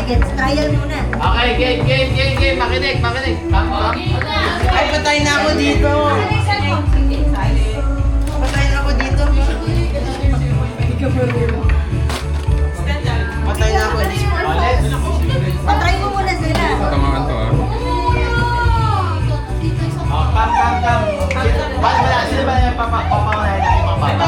seconds. Trial muna. Okay, game. Makinig. Ay, patay na ako dito. Patay na ako dito. Patay na ako dito. Patry mo muna sila. Tamahan to ah. Kam. Wala, sila ba yung papapanayin natin mga bata?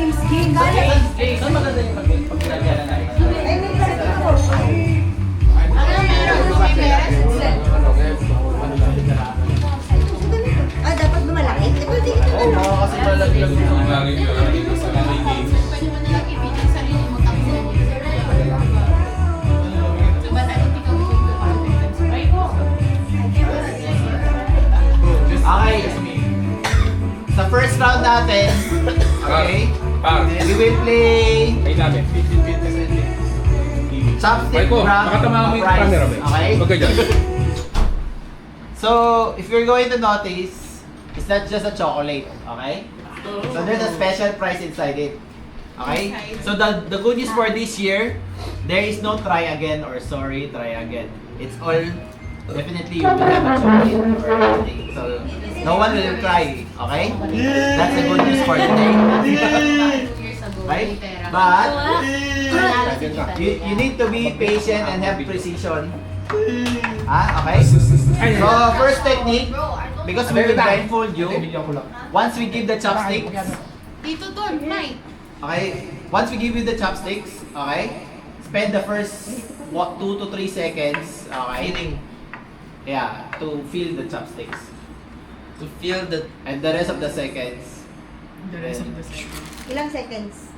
Game. Saan maganda yung pag-ginagalan natin? Ay, may plastic ako. Ah, dapat lumalaki? Ito, di ito. Oo, mga kasi malaglag yun. Ang lagi yun. May game. Okay. Sa first round natin, okay? Par. We will play Ay namin. chopstick Marco, round makatamaan mo yung prize. camera ba? Okay? Huwag ka dyan. So, if you're going to notice, it's not just a chocolate, okay? So there's a special prize inside it. Okay? So the good news for this year, there is no try again or sorry, try again. It's all definitely you will have a chocolate or anything. So no one will cry, okay? That's the good news for today. Right? But you need to be patient and have precision. Okay? So first technique, because we will blindfold you, once we give the chopsticks, Dito doon, Mike. okay, once we give you the chopsticks, okay, spend the first 2 to 3 seconds, okay, yeah, to feel the chopsticks. To feel the... And the rest of the seconds, Ilang seconds?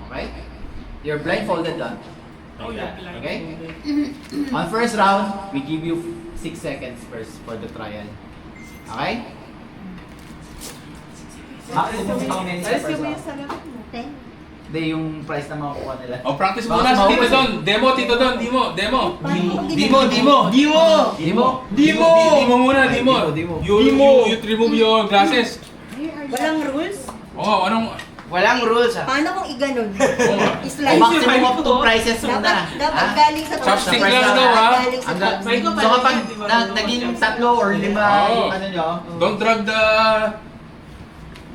okay, you're blindfolded lang. Okay? On first round, we give you 6 seconds first for the trial. Okay? Maximum how many sa first round? 10? Hindi, yung price na makukuha nila. O, practice muna si Tito Don. Demo, Tito Don. Demo. Demo muna, demo. You remove your glasses. Walang rules? Oo, anong... Walang rules ah. Paano kung iganon? Slide. Maximum of 2 prices muna. Dapat Ah? galing sa Chopstick lang Dapat daw, ha? galing sa Hanggang, chopstick. so kapag naging 3 or 5 Oo. yung ano nyo, Don't drag the...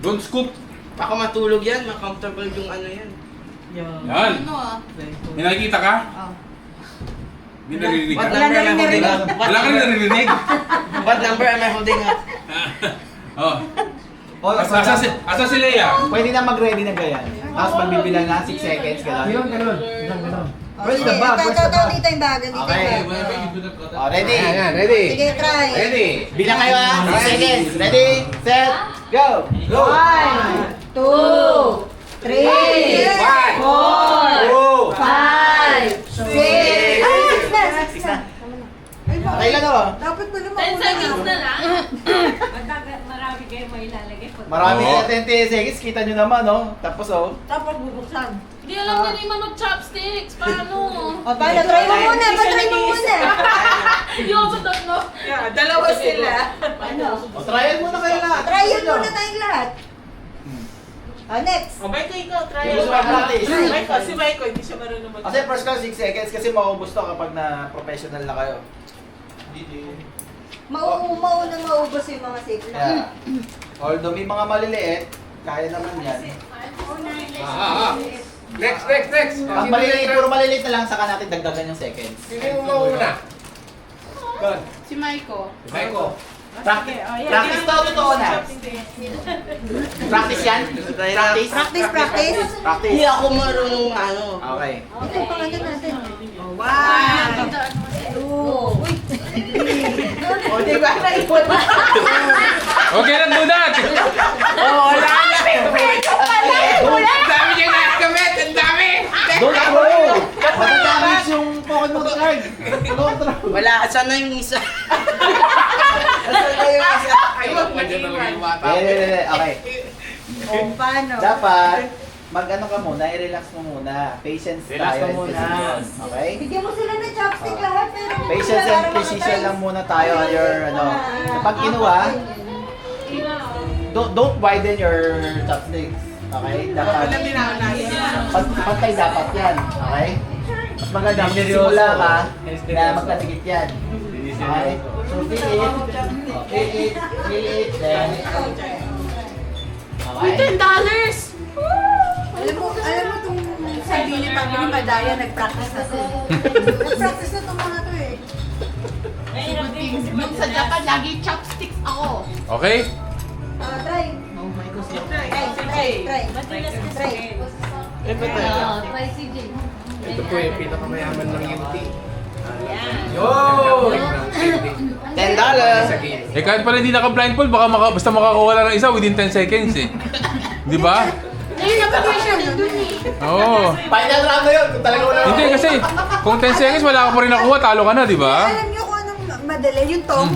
Don't scoop. Baka matulog yan, ma-comfortable yung ano yan. Yan. Ano ah? May nakikita ka? Oh. May naririnig What ka? number am I holding up? Wala ka rin naririnig? What number am I holding up? Oh. o, Asa si Leia? pwede na mag-ready na ganyan. Tapos magbibilang na 6 seconds, gano'n. Where's the bag? Where's the bag? Dito yung bag. Dito Okay. yung bag. Oh, ready? ready. Sige, try. Ready? Bilang kayo ha, 6 seconds. Ready, set, go! Go! 1, 2, 3, 4, 5, 6. Ah, 6 na. Okay lang oh. Dapat ba naman? 10 seconds na lang. Marami kayo may ilalagay. Marami Oo. na 10 seconds, kita nyo naman oh. Tapos oh. Dapat bubuksan. Hindi alam na naman mag-chopsticks. Paano? O, paano? Try mo muna. Patry mo muna. Yung ako tatlo. Dalawa sila. Ano? O, trial muna kayo lahat. Trial muna tayong lahat. Next. O, Maiko, ikaw, try Hindi mo practice. Si Maiko, hindi siya marunong mag- Kasi first ka 6 seconds kasi maubos to kapag na professional na kayo. Mauna maubos yung mga safe na. Yeah. Although may mga maliliit, kaya naman yan. Next. Pag maliliit, puro maliliit na lang, saka natin dagdagan yung seconds. Sino yung mauna? Si Maiko. Michael, practice to, totoo na. Practice yan? Practice? Practice. Hindi ako marunong ano. Okay. Ito yung pangalan natin. 1, 2, O, di ba? Naipon na. Okay lang muna! Wala na Ang dami niya na-comment! Ang dami! Don't throw! Matadamage yung Pokemon card. Don't throw. Wala, saan na yung isa? Saan na yung isa? Ay, wag na dyan talaga yung bata. Okay. O, paano? Dapat, mag-ano ka muna, i-relax mo muna. Patience Relax tayo ka and muna. precision. Okay? Bigyan mo sila ng chopstick lahat, pero... Patience and precision lang muna tayo on your, ano. Kapag kinuha, don't widen your chopsticks. Okay? Dapat, Walang binaunayan. pantay dapat yan. Okay? Mas maganda, magsimula ka na magkatikit yan. Okay? So, feel it. Feel it, then... Uy, Okay? $10! Alam mo itong sarili pag ni Madaya, nag-practice na to. Nag-practice na itong mga to eh. Yung sa Japan, lagi chopsticks ako. Okay? Try. Try. Try CJ. Ito po yung pinakamayaman ng UT. Yo! $10! Sa game. Eh kahit pala hindi naka-blindfold, basta makakuha lang ng isa within 10 seconds eh. Di ba? Ayun, napag-pressure din dun eh. Oo. Final round na yun, kung talaga wala. Hindi kasi, kung 10 seconds wala ka pa rin nakuha, talo ka na, di ba? Alam niyo kung anong madali, yung tong.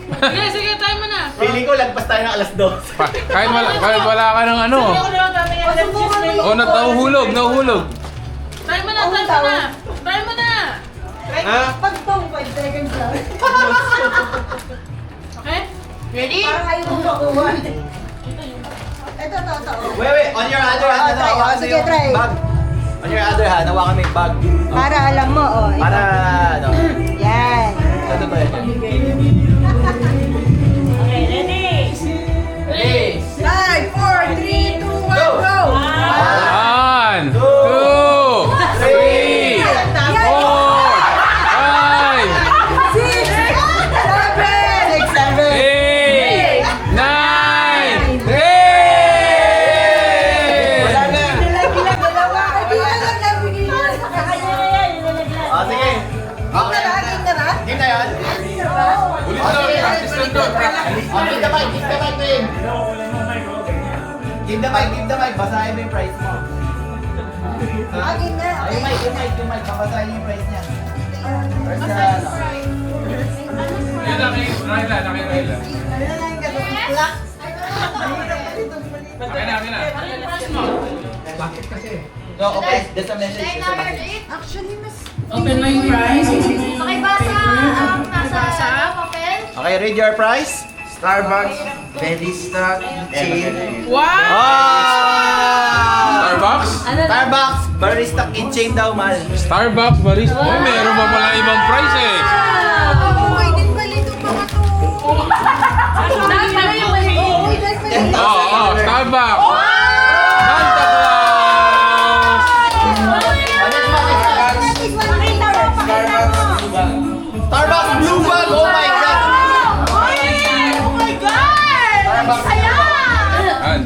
Sige, sige, try mo na. Feeling ko, lagpas tayo ng alas 2. Kahit wala ka ng ano. Ako naman kami yung cheese na Oh, nahuhulog. Try mo na, try mo na. Try mo na. Ha? Pag tong, 5 seconds lang. Okay? Ready? Parang ayaw mo makuha. Ito. Wait, on your other hand, try. hawakan mo Sige, yung try. bag. On your other hand, hawakan mo yung bag. Para alam mo, oh. ito. Para, ano, Yan. ito ba yun? Ready? 5, 4, 3, 2, 1, go! 1, 2, 3, 4, 5, 6, 7, 8, 9, 10! Oh, sige. Okay. Game na yun? Ulit lang, practice lang doon. Oh, give the mic, Win. Give the mic, basahin mo yung price mo. Agin na, Yung mic, babasahin yung price niya. First na, ano. Yun lang kay Ryla. Akin na. Bakit kasi? So, okay, there's a message. Actually, mas... Open my price. Pakibasa ang nasa papel. Okay, read your price. Starbucks, Belista, Chain. Starbucks? Starbucks, barista keychain daw, mal. Starbucks, barista. Oh, meron pa pala ibang price eh. Okay din pala itong mga to. Dahil pala yung mali. Oo, Starbucks. Santa Claus. Starbucks blue bag, oh my god. Starbucks. Yan.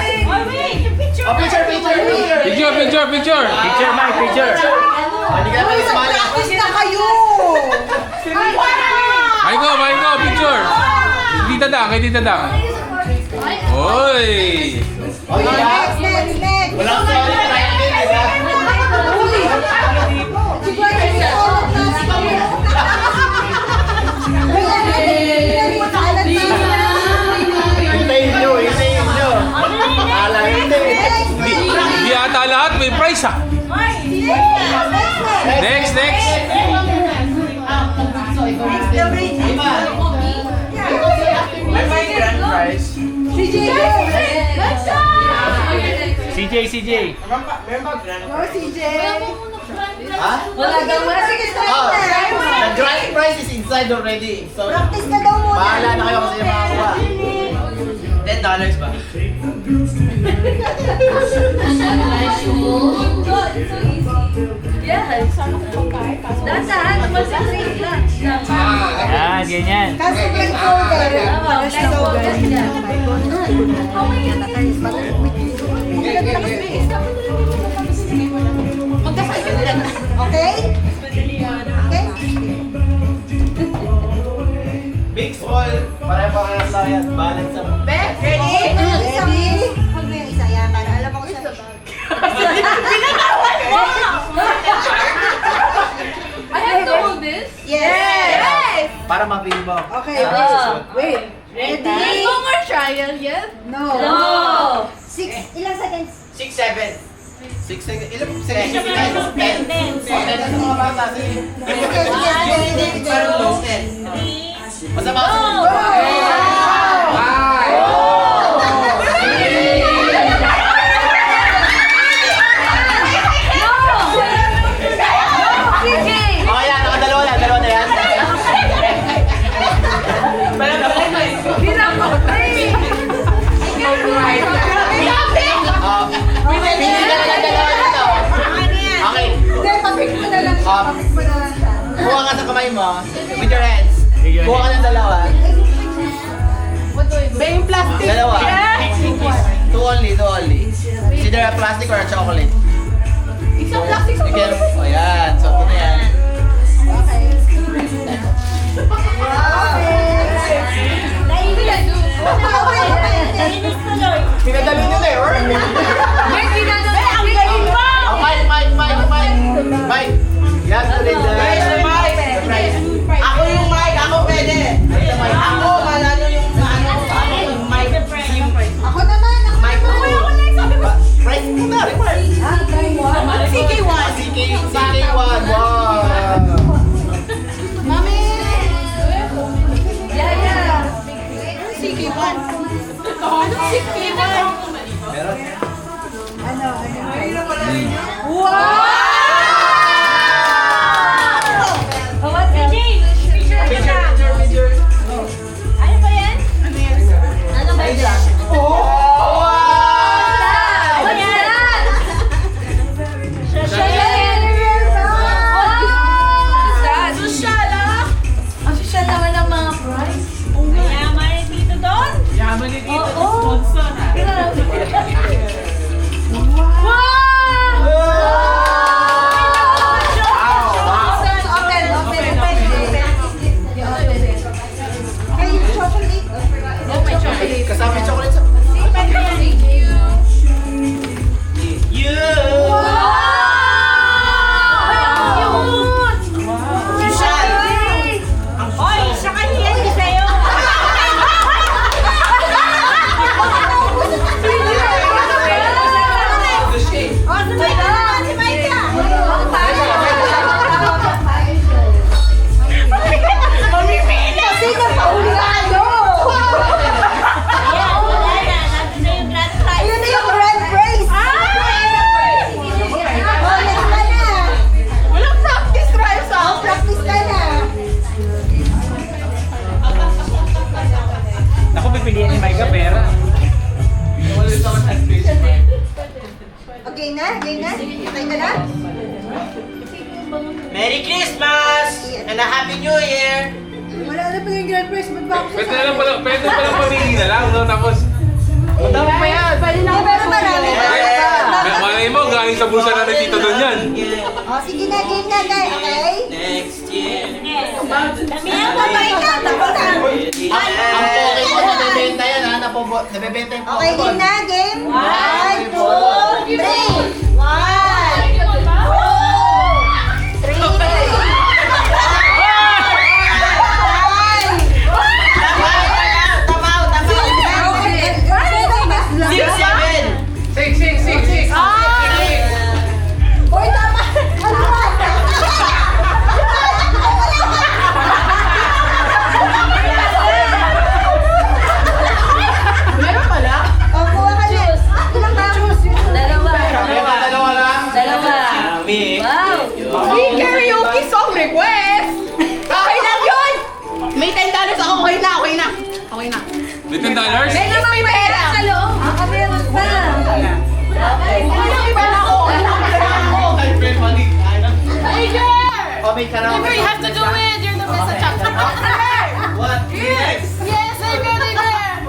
Oh, picture. Picture. Picture, Mike, picture. Hindi ka naman ismali. Practice na kayo! Maiko, picture. Kay Tita Dang. Oy! Oh, yeah. Next! Wala akong sorry, try din, di ba? Hintayin nyo. Akala hindi. Hindi ata lahat may price ah. Next. May grand prize. CJ. Meron ba grand Oh, CJ! Ha? Wala daw. Sige, start Oh, na. the grand prize is inside already. So, Practice ka daw muna. bahala na kayo kasi yung makakuha. $10 ba? Yan, ganyan. Kaso blindfolded. So, okay? Big fall. Pare-parehas lang yan. Balance ang... Ready? Huwag mo yung isa yan. Para alam mo kung saan. I have to hold this? Yes! Para ma-feel mo. Okay, wait. Ready? No more trial yet? No. No. 6, ilang seconds? 6, 7. 6 seconds. Ilang seconds? 10. 10 sa mga bata. Sige. Parang low 10. Masama ka sa Okay yan, nakadalawa na. Dalawa na yan. Hindi na lang dalawa dito. Okay. Hindi, papik mo na lang siya. Papik mo na lang siya. Kuha ka sa kamay mo. With your hands. Kuha ka ng dalawa. Dalawa. Two only. It's either a plastic or a chocolate. Isang plastic sa You can, ayan. So, ito na yan. Pinadali nyo na eh. Oh, Mike. Yan, ulit. Where's the mic? Ako yung mic. Ako pwede. Ako, malalo yung ano. Ako yung mic. Ako naman. Mic ako. Price mo na, Rimar. CK1. CK1. Wow. Mami! CK1. Anong CK1? Meron. Ano? Yaman ni Tito to sponsor ha. Kasama yung chocolate sa... Ayun na yung grand prize! Walang practice trial sa Practice ka na! Ako pipiliin ni Micah pera. Okay na? Okay na? Okay ka na? Merry Christmas! And a Happy New Year! Wala na pa yung grand prize. Ba't ba ako Pwede pala pamili na lang, no? Tapos, Madami pa yan. Pero marami pa. malay mo, galing sa bulsa na ng Tito Don yan. O, sige na, game na, guys. Okay? Next year. Damihan mo ba ikaw? Tapos na. Ang Pokemon, nabibenta yan ha. Nabibenta yung Okay, Pokemon. game na, game. 1, 2, 3. 1, 2, 3. Six, seven. Six. Hoy, tama! Ano ba? Meron pala? O, kuha ka na. Ilang ba? Dalawa lang. Kami. Free karaoke song request! Okay lang yun! May $10 ako, okay na. May $10? May naman may pera! Sa loob! Ako meron pa. Walang iba na ako! Oh, may karaoke. Remember, you have to do it! You're the best at chocolate. What? Yes! Yes, I'm really there!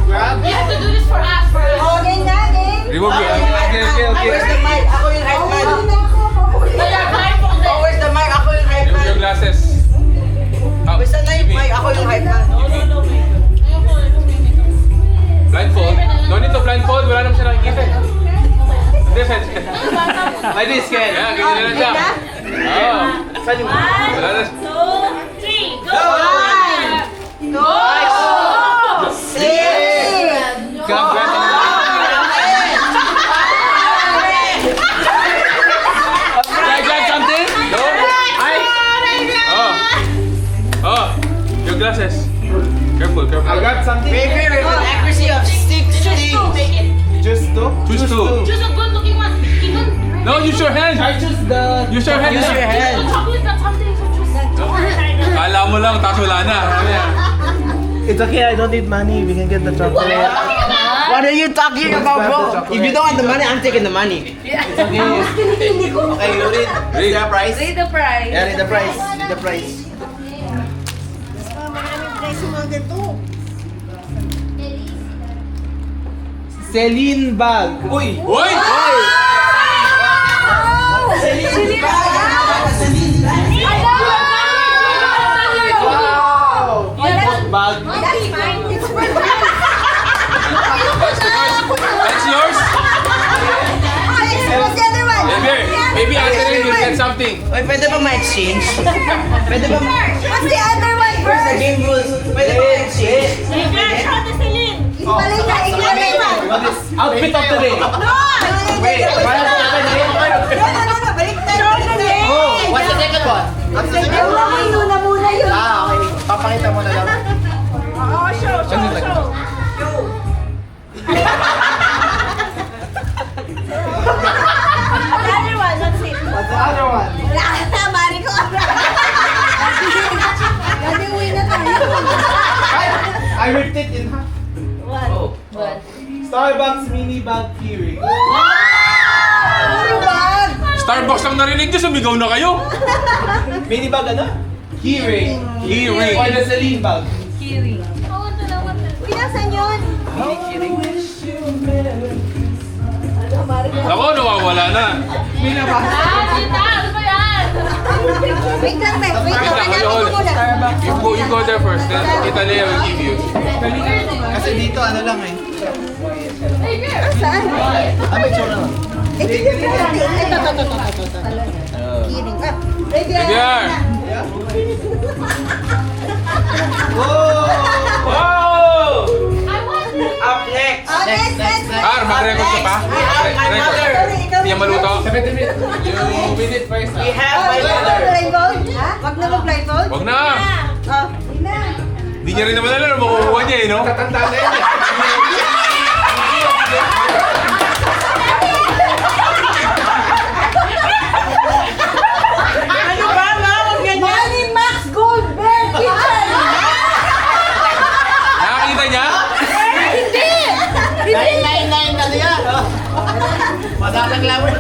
Grab. You have to do this for us first. O, game na, game. Remove your... Where's the mic? Ako yung hype man. Pauwi na ako. Pauwi na. Kaya blindfolded. Oh, where's the mic? Ako yung hype Remove man. your glasses. Where's the mic? Ako yung hype man. Blindfold? No need to blindfold, wala naman siya nakikita eh. Hindi, Wala na. 2, 3, go! Got something? No? Oh, your glasses. Careful, careful. I got something. Baby, with an accuracy of 60. Choose two. Choose two. Choose a good looking one. Even No, use your hand. Choose the. Use your hand. Use your hand. chocolate got something, so choose. Kala mo lang, tapos wala na. It's okay, I don't need money. We can get the chocolate. What are you talking about, bro? If you don't want the money, I'm taking the money. Okay, you read. Read the price. Read the price. Yeah, read the price. Read the price. Celine bag. Uy! Uy! Wow! Bag. That's yours? Maybe Anthony will get something. Oy, pwede ba ma-exchange? Pwede ba What's the other one First, the game rules. Pwede ba ma-exchange? Shot the Celine. Ibalik na, ibalik na. What is outfit of today? Wait, Balik tayo. Oh, what's the second one? What's the second one? Yun na muna yun. Ah, okay. Papakita mo na lang. The other one, what's it? What's the other one? Wala ka na, mari ko. Dati uwi na tayo. I ripped it in half. What? Starbucks mini bag keyring. Puro bag. Starbucks lang narinig nyo, sumigaw na kayo. Mini bag ano? Keyring. Keyring. Or the Celine bag. Uy, nasan yun? Ako, nawawala na. Wait lang, Wait lang, Wait lang, hold on. You go there first, then Tita Lea will give you. Kasi dito ano lang eh. Saan? Ah, may tsura lang. Ito. Kidding. Ready? There. Wow! Up next. Oh, next. Ar, mag-record ka pa? Record. Hindi yan maluto. You win it first. We have Oh, my wag na mother. mag-blindfold? Ha? Wag na mag-blindfold? Wag na. Oh, hindi na. Hindi niya rin naman alam na makukuha niya eh, no? Tatanda na yun. Ano ba, ma? Huwag ganyan. Money Max Gold Bear Kitchen! Nakakita niya? Nine ano yan? Madaming flower.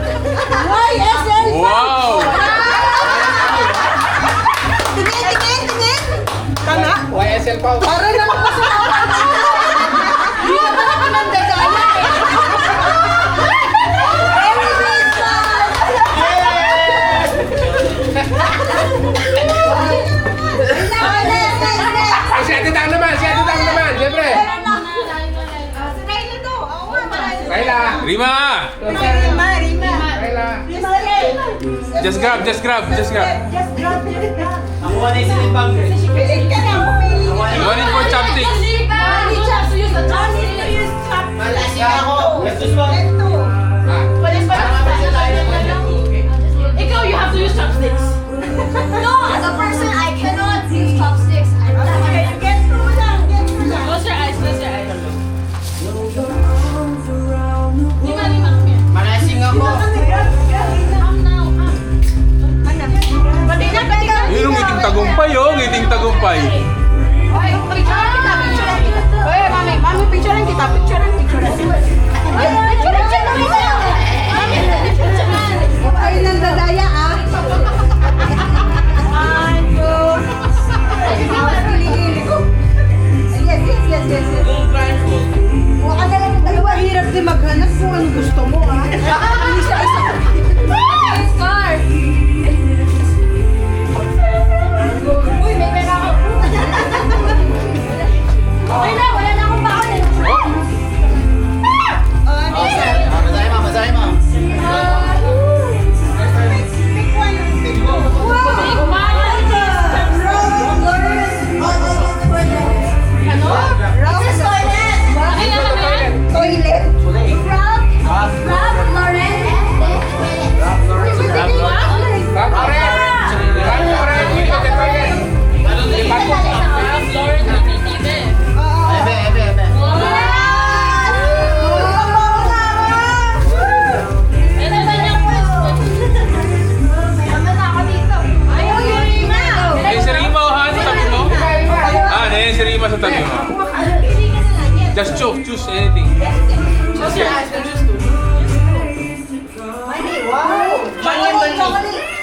YSL! Wow! Tingin! Kana? YSL pa. Para naman kasi hindi naman ako nandagala eh. Very good Next! Si Ate Tang naman, siyempre. Si Rayla to. Oo nga, marami. Rayla. Rima! Rima. Rayla. Just grab. Just grab it. Nakuha na yung Celine bag. Pilit ka na, pumili ka. You want it for chopsticks? Money chops. Malasing ako. Let's just one. Ito. Ikaw, you have to use chopsticks. No, as a person, I cannot use chopsticks. Get through lang. Close your eyes, close your eyes. Lima, come here. Malasing ako. Come now, come. Pati na. Yun yung ngiting tagumpay, oh. Ngiting tagumpay. Oy, picturean kita. Oy, mami, picturean kita. Oy, picturean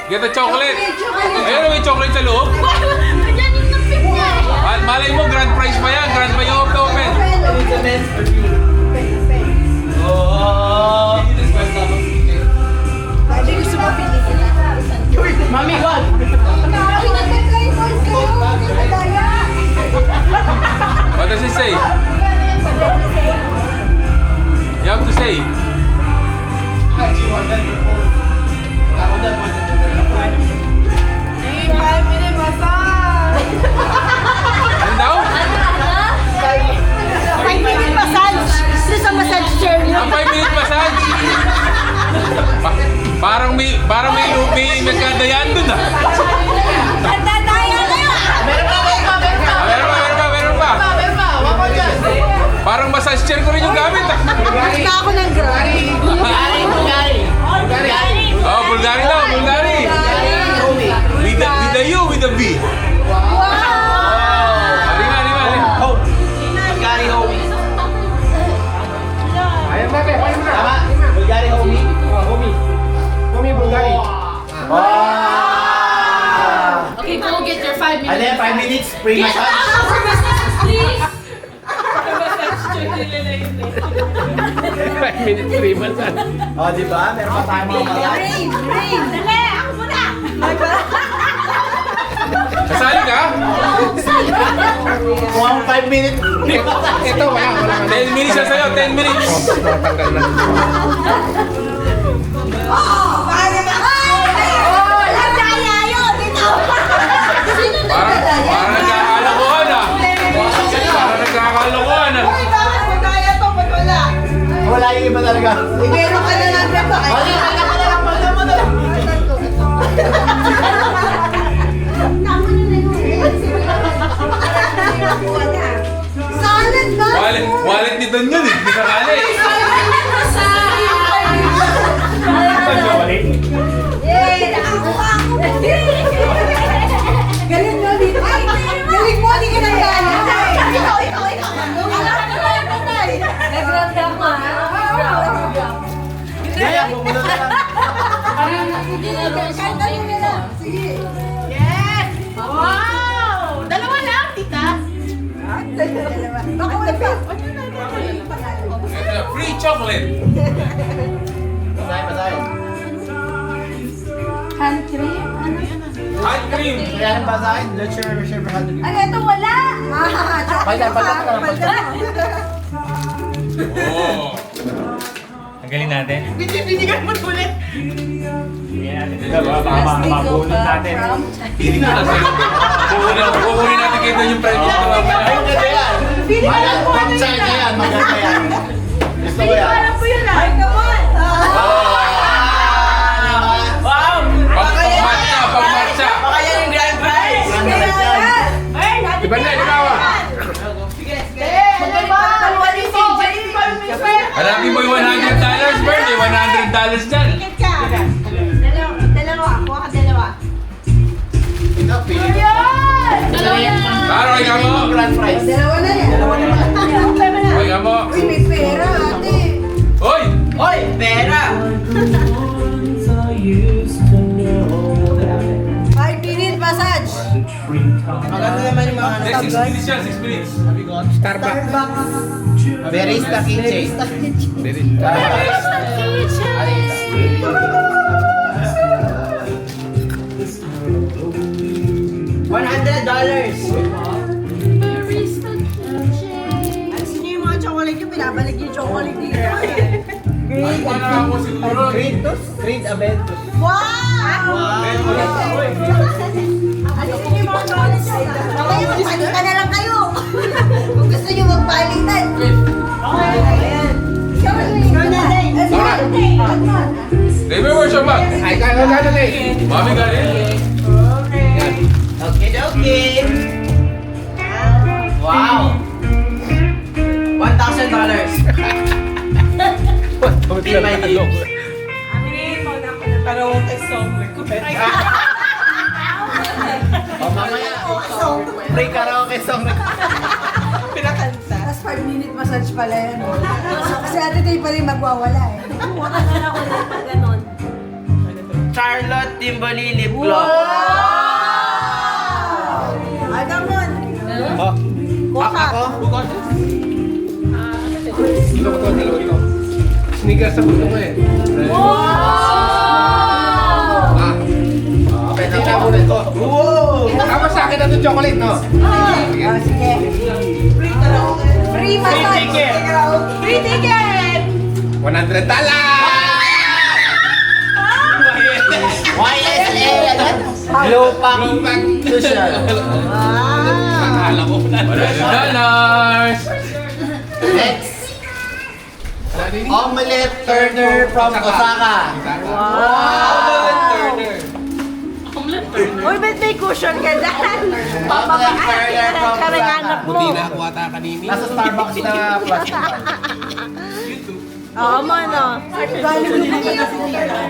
Get a chocolate. Ayun, may chocolate sa loob. Nandiyan yung napip niya eh. Malay mo, grand prize pa yan. Grand prize yung open. Oh! Pwede gusto mo pilitin na. Mami, wag! Ay, nagka-try mo kayo. Madaya. What does it say? You have to say. Ano daw? 5-minute massage. Gusto sa massage chair niyo. Ang 5-minute massage. Parang may nagkadayaan dun ah. Nagdadaya kayo. Meron pa. Parang massage chair ko rin yung gamit ah. Basta ako ng grab. Oh, Bulgari daw, Bulgari. With the U, with the B. Halima. Bulgari homie. Tama? Bulgari homie? Homie Bulgari. Wow! Okay, go get your 5 minutes. And then 5 minutes free massage. Please. 5 minutes free massage. Oh, di ba? Meron pa tayong mga massage. Rain. Dali, ako muna. Kasali ka? Kung 5 minutes. Ito, wala. 10 minutes na sa'yo, 10 minutes. Tatanggal na. Parang nagkakalokohan ah. Parang nagkakalokohan ah. Wala yung iba talaga. Meron ka na lang ba? Salad ba? Wallet ni Don yun eh. Hindi nakali. Eh, nakakuha ako. Galing mo dito. Ay, galing mo, di ka nagkala. Ikaw. Nag-grab ka mo, ha? Kaya, pumunod na lang. Kahit ano na lang. Sige. Wow! Dalawa lang, tita. Dalawa. Baka wala pa. Free chocolate. Basahin. Hand cream? Ano? Hand cream. Kaya nang basahin. Let's share for 100. Ano, ito wala. Chocolate. Oh. Tanggalin natin. Binibinigan mo ulit. Mabunod natin. Hindi na kasi. Kukunin natin kayo doon yung prize. Ayun, ganda yan. Pang-chai na yan. Maganda yan. Gusto ko yan. Alam ko yun, ah. Ay, come on. Wow! Pang-marcha. Baka yan yung grand prize! Iba na, ikaw ah. Hanapin mo yung $100, Bert. May $100 dyan. Dalawa. Kuha ka dalawa. Ikaw, pili ko. Taro, ikaw mo. Grand prize. Dalawa na yan. Ikaw mo. Uy, may pera, ate. Hoy! Hoy! Pera! 5-minute massage. Maganda naman yung mga Next, 6 minutes yan, 6 minutes. Barista kitchen. $100! Alisin niyo yung mga chocolate yung pinabalik yung chocolate dito. Ay, wala ako siguro. Creed Aventus. Wow! Alisin niyo yung mga chocolate dito. Mamaya magpalitan na lang kayo. Kung gusto niyo magpalitan. Ayan. Ikaw na din. Never wash your back. Ay, kaya Mami galing. Okay, okay. Wow! $1,000. Pay my name. Karaoke song request. O, mamaya. Free karaoke song. Pinakanta. Tapos 5-minute massage pala yan. Kasi ate tayo pa rin magwawala eh. Wala na ako na ganon. Charlotte Timberly lip gloss. Agamon. Oh. Kuha. Dito ko to, dalawa dito. Sneakers sa puso ko eh. Ah. Pwede na muna ito. Wow! Tama sa akin na ito chocolate, no? Sige. Free massage. Free ticket! $100! YSA, Glow Pack Cushion. Akala ko na. $100! Next, Omelette Turner from Osaka. Uy, ba't may cushion ka dyan? Omelette Turner from Karanganap Osaka. mo. Buti na ako ata kanini. Nasa Starbucks na plastic. Oo, mano.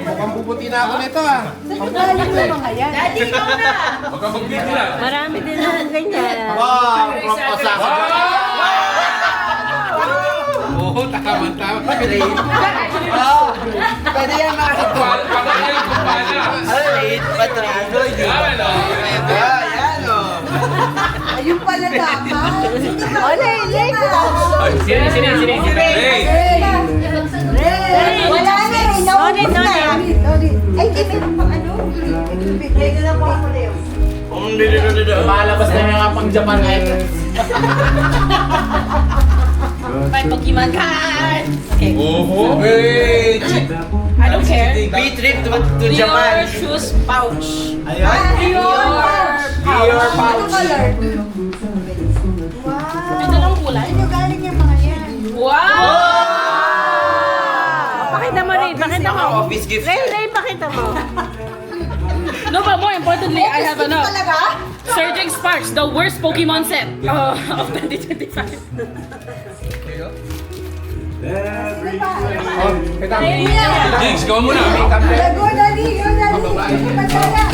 Mukhang bubuti na ako nito ah. Daddy, ikaw na! Huwag ka magbibila. Marami din akong ganyan. Wow, from Osaka. Oo, tama. Pwede yan makakita. Pagkakaya yung kumpanya. Late but right. Yan o. Yan o. Ayun pala dapat. Ole, Lek. Hey! Wala na eh. Naubos na. Ay, di meron pang ano. Bigay ko lang po ako na yun. Malabas na yung mga pang-Japan items. My Pokemon card! Oho! Hey! I don't care. Free trip to Japan. Dior shoes pouch. Ayun. Dior pouch. Color. Ito lang kulay. Ano galing yung mga yan? Wow! Pakita mo rin. Pakita mo. Office gift. Ray, pakita mo. No, but more importantly, I have Ito enough. talaga? Surging Sparks, the worst Pokemon set of 2025. Jigs, ikaw muna. Go, Dali. Go, Dali. Magkala.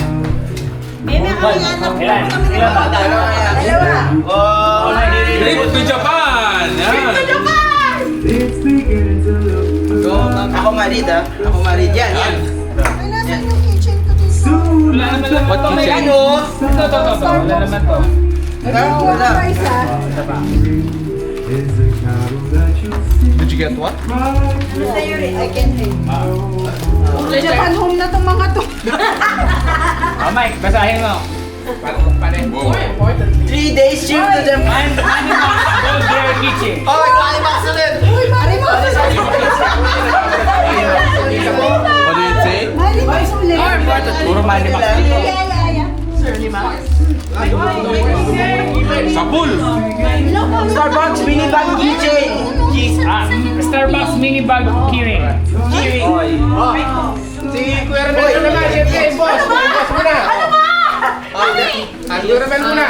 May nakayanap po kami ng mga dalawa. Trip to Japan! Yan! Ako marid ah. Ako marid yan. Yan. Ay, nasan yung kitchen ko dito? Wala naman lang. Ba't may ano? Ito. Wala naman to. Wala. Isa. Did you get what? Sa'yo rin. I can read. Japan home na itong mga to. Mike, basahin mo. Wow. 3 days trip to Japan. Oh, Qualimax ulit! Uy, mali mo. What do you say? Mali mo ulit. Puro Qualimax. Sa pool! Starbucks mini bag keychain. Starbucks mini bag keyring. Si Kuya Rebel naman, siyempre, boss. Boss muna. Kuya Rebel muna.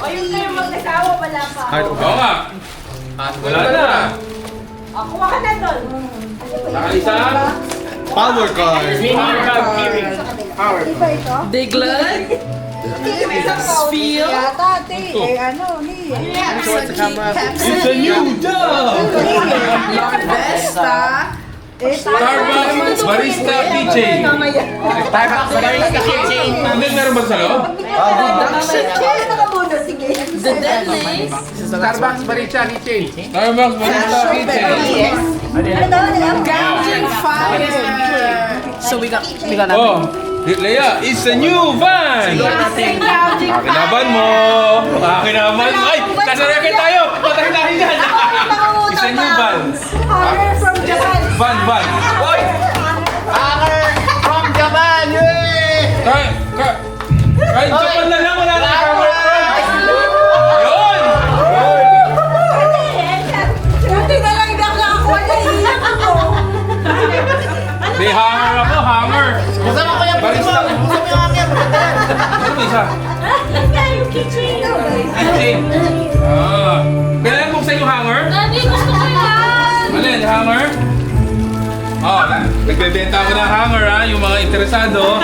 O yung kayo mag-asawa, wala pa. Oo nga. Wala na. Kuha ka na doon. Nakalisa. Power card. Mini bag keyring. Iba ito? Diglan, Spiel, Yata, ate. Eh, ano, ni. It's a new job! Starbucks Barista Keychain. Starbucks Barista Kitchen. Hindi, meron ba sa loob? Nakabuno, sige. The Deadly, Starbucks Barista Kitchen. Starbucks Barista Keychain. Ano daw, alam? Gouging Fire. So we got Oh, Leia, it's a new van! Akinaban mo! Akinaban mo! Ay! Nasa record tayo! Patay-tahin yan! It's a new van! Horror from Japan. Van! Hoy! Hacker from Japan! Yay! Kahit Japan na lang, wala na cover front! Yun! Buti na lang nakakuha na iyan ako. Di hanger ako, hanger! Kasama ko yung Barista! Kasama yung hanger. Ano isa? Yung kitchen. Kitchen! Kailan buksan yung hanger? Daddy, gusto ko yan! Alin, hanger? Oh, nagbebenta ako ng hanger ha, yung mga interesado.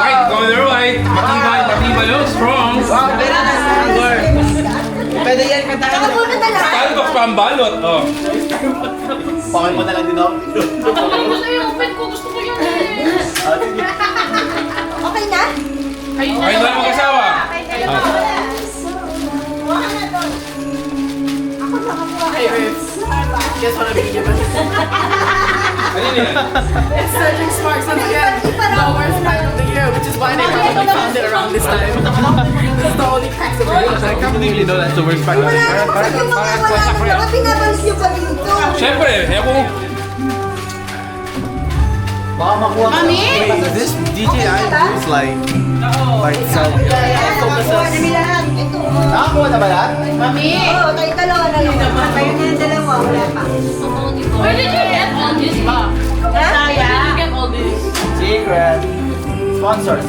White, color white. Matibay yun, strong. Wow, very nice hanger. Pwede yan katakan. Nakabuno na lang. Starbucks pambalot, oh. Pakay mo na lang din ako. Gusto yung open ko. Gusto ko yung Okay na? Kayo na mag-asawa. Kuha na doon. Ako nakakuha. Just wanna be given. Ano yun? It's Cedric Sparks once again. The worst time of the year, which is why they probably found it around this time. It's the only cracks of it. I can't believe you know that's the worst part of the Wala year. na kasi yung mga wala na mga pinabalik niyo pa dito. Siyempre, ako. Baka makuha ka. Wait, this DJI is like so. Nakakuha na nila lahat. Ito. Nakakuha na ba lahat? Mami! Oo, tayo dalawa na lang. Kayo na yung dalawa. Wala pa. Where did you get all this, ba? Where did you get all this? Secret. Sponsors.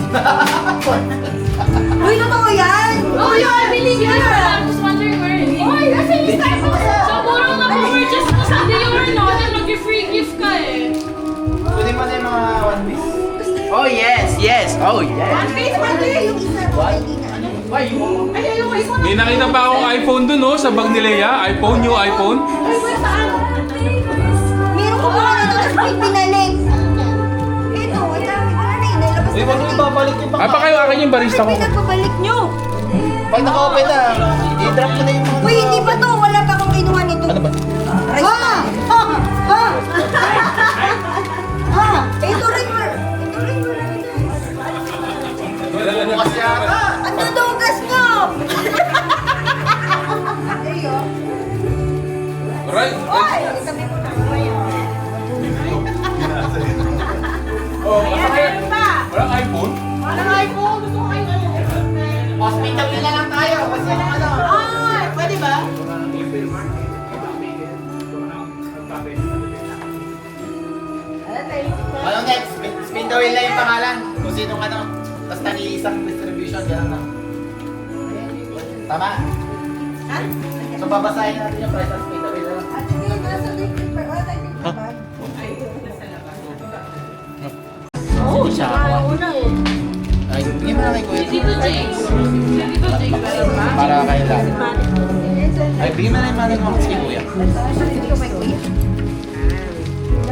Uy, totoo yan! Oh, yeah, I believe you. I'm just wondering where it is. Oh, that's a new type of So, puro na purchase mo sa Dio or not, and nag-free gift ka eh. Kunin mo na yung mga One Piece. Oh yes, yes, oh yes. One piece, one piece. Yung isa ko, hindi na. May nakita pa akong iPhone dun, no? Sa bag ni Leia. iPhone, new iPhone. Meron ko mga nito, tapos may pinalik. Ito, wala na yun. Nalabas Uy, wag mo ibabalik yung Ah, pa kayo akin yung barista ko. Pinagpabalik nyo. Pag naka-open na, i-drop mo na yung mga... Uy, hindi pa to. Wala pa akong kinuha nito. Ano ba? Ha? Ha? Ha? Ha? Ito rin mo. Ito rin mo. Bukas yata. Ang dudugas nyo! Ayo. Alright. Oy! Sabi ko na. Oh, walang iPhone? Hospital na lang tayo. Kasi ano. Ay, pwede ba? Ano next? Spin the wheel na yung pangalan. Kung sinong ano. Tapos nag-iisang distribution. Ganun na. Tama? Ha? So babasahin natin yung price of spin the wheel. At hindi, nasa liquid pa. Wala tayong liquid pa. Oh, siya. Ay, bigyan mo na kay Kuya. Dito, James. Dito, James. Para kayo lang. Ay, bigyan mo na yung manag mo kasi Kuya.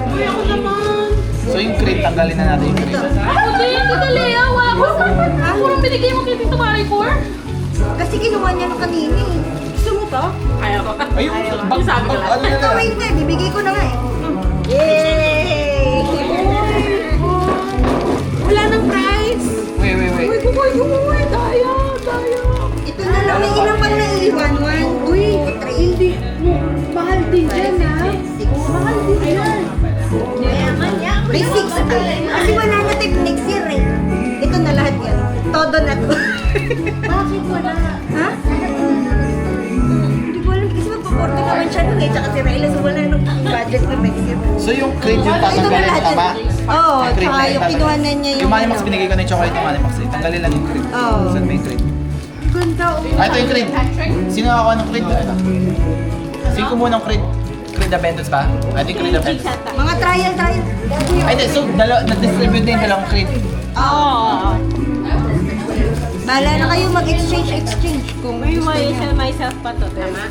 Uy, ako naman. So yung crate, tanggalin na natin yung crate. Ako din, Tita Lea. Wala ko. Puro binigay mo kay Tito Maricor. Kasi kinuha niya nung kanina eh. Gusto mo to? Ayaw ko. Ay, yung Sabi ko lang. ano na Ito, lang. wait na. Bibigay ko na nga eh. Yay! Wala nang price. Wait. Uy, tayo. Ito na lang. May ilang pang naiiwan. 1, 2, 3. Hindi. Mahal din dyan, ha? Mahal din dyan. May 6 pa. Kasi wala na tayo next year eh. Ito na lahat yan. Todo na to. Bakit wala? Ha? Hindi ko alam. Kasi magpaporto naman siya nun eh. Tsaka si Rayla. So wala nung budget na next year. So yung crate yung Ito na tatanggalin, lahat tama? yan. Oo. Yung crate Tsaka na yung itatanggalin. kinuha na niya Yung Manimax, binigay ko na yung chocolate ng Manimax. Tanggalin lang yung crate. Oo. Saan may crate? Ganda. Ah, ito yung crate. Sino nakakuha ng crate? Ito. Sino kumuha ng crate? Crate Aventus ba? I think crate Aventus. Mga trial. Ay, hindi. So, na-distribute din yung dalawang crate. Oo. Bahala na kayo mag-exchange. Kung May way sa myself pa to. Tama?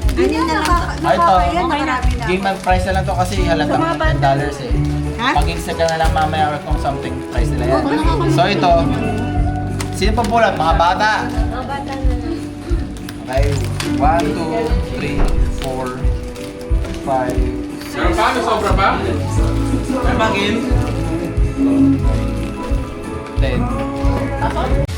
ano na lang. Ay, ito. Yan, marami na. Game mag price na lang to kasi halatang $10 eh. Ha? Pag-insta ka na lang mamaya or kung something price nila yan. So, ito. Sino pa pulat? Mga bata. Okay. 1, 2, 3, 4, 5, Meron pa? May sobra pa? May pangin? 10.